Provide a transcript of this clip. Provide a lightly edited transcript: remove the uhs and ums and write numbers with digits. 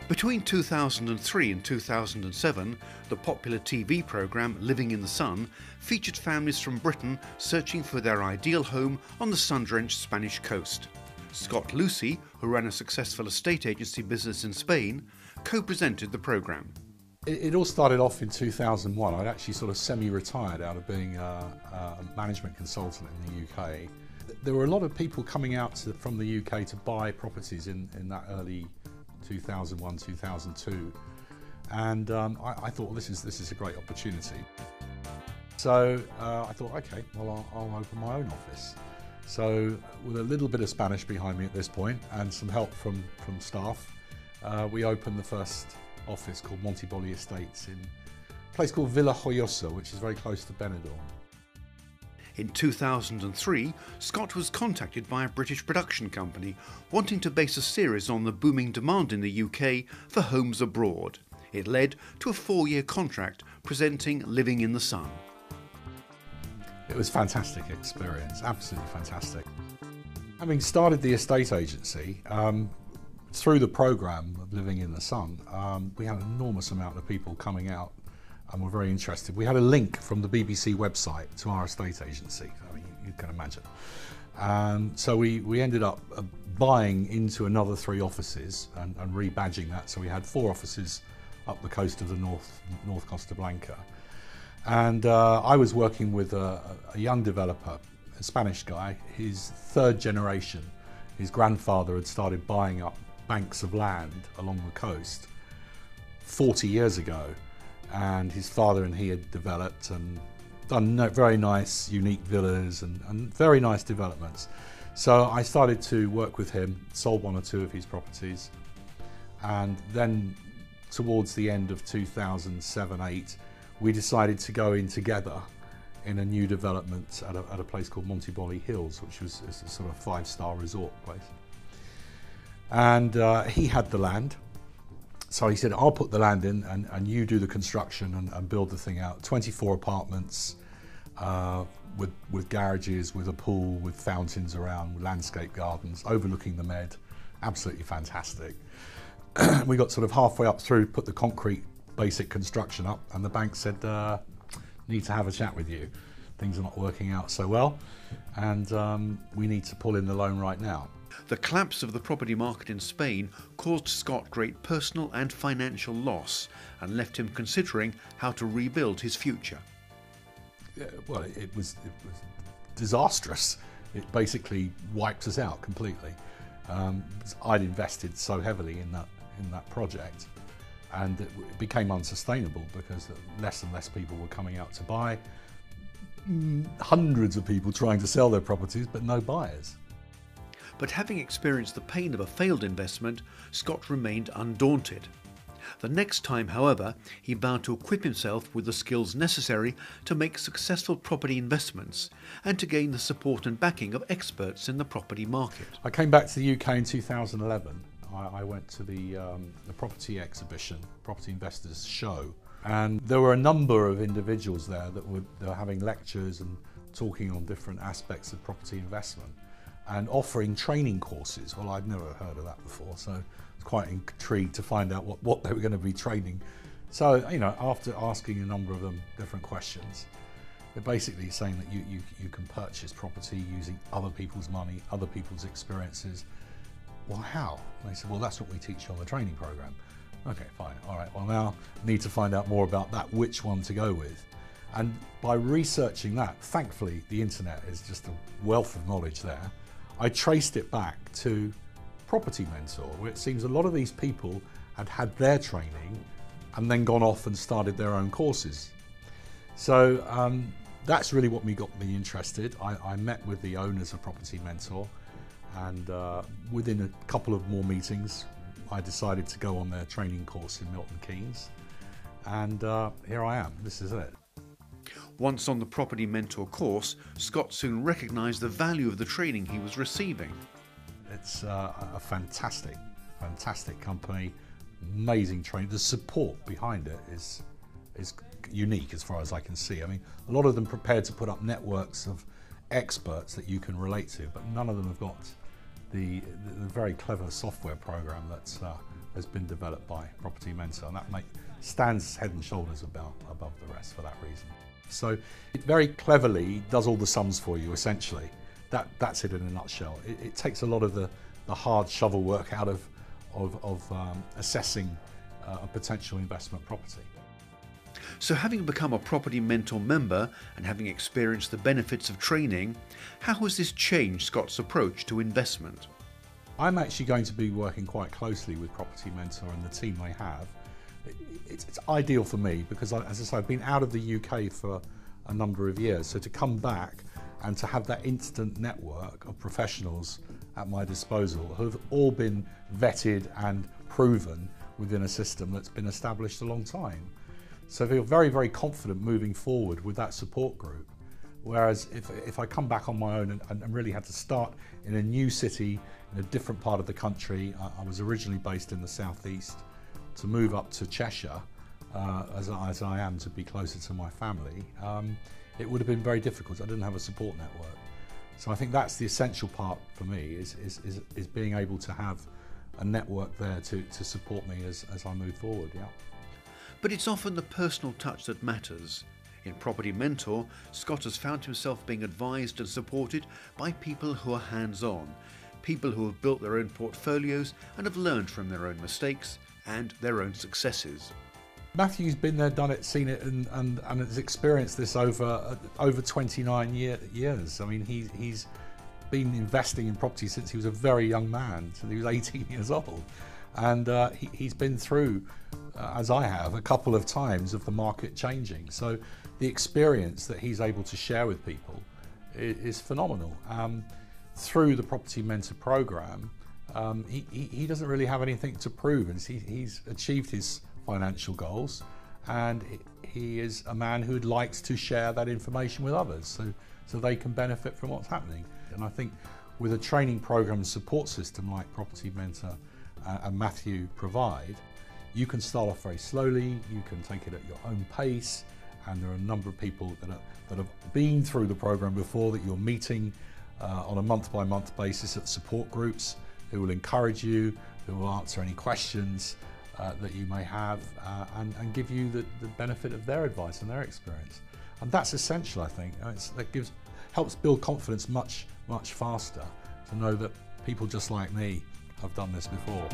Between 2003 and 2007, the popular TV programme Living in the Sun featured families from Britain searching for their ideal home on the sun-drenched Spanish coast. Scott Lucy, who ran a successful estate agency business in Spain, co-presented the programme. It all started off in 2001. I'd actually sort of semi-retired out of being a management consultant in the UK. There were a lot of people coming out from the UK to buy properties in that early 2001, 2002, and I thought, well, this is a great opportunity. So I thought, okay, well, I'll open my own office. So with a little bit of Spanish behind me at this point and some help from staff, we opened the first office called Multimillionaire Estates in a place called Villa Joyosa, which is very close to Benidorm. In 2003, Scott was contacted by a British production company wanting to base a series on the booming demand in the UK for homes abroad. It led to a 4-year contract presenting Living in the Sun. It was a fantastic experience, absolutely fantastic. Having started the estate agency, through the programme of Living in the Sun, we had an enormous amount of people coming out and were very interested. We had a link from the BBC website to our estate agency, I mean, you can imagine. So we ended up buying into another 3 offices and rebadging that, so we had 4 offices up the coast of the North Costa Blanca. And I was working with a young developer, a Spanish guy, his 3rd generation. His grandfather had started buying up banks of land along the coast 40 years ago, and his father and he had developed and done very nice, unique villas and very nice developments. So I started to work with him, sold 1 or 2 of his properties, and then towards the end of 2007-8, we decided to go in together in a new development at a place called Multimillionaire Hills, which was a sort of 5-star resort place. And he had the land, so he said, I'll put the land in and you do the construction and build the thing out. 24 apartments with garages, with a pool, with fountains around, with landscape gardens, overlooking the Med. Absolutely fantastic. We got sort of halfway up through, put the concrete basic construction up, and the bank said, need to have a chat with you. Things are not working out so well, and we need to pull in the loan right now. The collapse of the property market in Spain caused Scott great personal and financial loss and left him considering how to rebuild his future. Yeah, well, it was disastrous. It basically wiped us out completely. I'd invested so heavily in that project, and it became unsustainable because less and less people were coming out to buy. Hundreds of people trying to sell their properties, but no buyers. But having experienced the pain of a failed investment, Scott remained undaunted. The next time, however, he vowed to equip himself with the skills necessary to make successful property investments and to gain the support and backing of experts in the property market. I came back to the UK in 2011. I went to the property exhibition, Property Investors Show, and there were a number of individuals there that were having lectures and talking on different aspects of property investment and offering training courses. Well, I'd never heard of that before, so I was quite intrigued to find out what they were going to be training. So, you know, after asking a number of them different questions, they're basically saying that you can purchase property using other people's money, other people's experiences. Well, how? And they said, well, that's what we teach you on the training program. Okay, fine, all right, well, now I need to find out more about that, which one to go with. And by researching that, thankfully, the internet is just a wealth of knowledge there. I traced it back to Property Mentor, where it seems a lot of these people had their training and then gone off and started their own courses. So that's really what got me interested. I met with the owners of Property Mentor, and within a couple of more meetings, I decided to go on their training course in Milton Keynes, and here I am. This is it. Once on the Property Mentor course, Scott soon recognised the value of the training he was receiving. It's a fantastic company, amazing training. The support behind it is unique as far as I can see. I mean, a lot of them prepared to put up networks of experts that you can relate to, but none of them have got the very clever software program that has been developed by Property Mentor, and that stands head and shoulders above the rest for that reason. So it very cleverly does all the sums for you, essentially. That's it in a nutshell. It takes a lot of the hard shovel work out of assessing a potential investment property. So having become a Property Mentor member and having experienced the benefits of training, how has this changed Scott's approach to investment? I'm actually going to be working quite closely with Property Mentor and the team they have. It's ideal for me because, as I say, I've been out of the UK for a number of years, so to come back and to have that instant network of professionals at my disposal who have all been vetted and proven within a system that's been established a long time. So I feel very, very confident moving forward with that support group. Whereas if I come back on my own and really had to start in a new city, in a different part of the country, I was originally based in the southeast, to move up to Cheshire, as I am, to be closer to my family, it would have been very difficult. I didn't have a support network. So I think that's the essential part for me, is being able to have a network there to support me as I move forward. Yeah. But it's often the personal touch that matters. In Property Mentor, Scott has found himself being advised and supported by people who are hands-on, people who have built their own portfolios and have learned from their own mistakes and their own successes. Matthew's been there, done it, seen it, and has experienced this over 29 years. I mean, he's been investing in property since he was a very young man, since he was 18 years old. And he's been through, as I have, a couple of times of the market changing. So the experience that he's able to share with people is phenomenal. Through the Property Mentor program, he doesn't really have anything to prove. He's achieved his financial goals, and he is a man who likes to share that information with others so they can benefit from what's happening. And I think with a training program and support system like Property Mentor and Matthew provide, you can start off very slowly, you can take it at your own pace, and there are a number of people that have been through the program before that you're meeting on a month-by-month basis at support groups who will encourage you, who will answer any questions that you may have, and give you the benefit of their advice and their experience. And that's essential, I think. That helps build confidence much faster, to know that people just like me have done this before.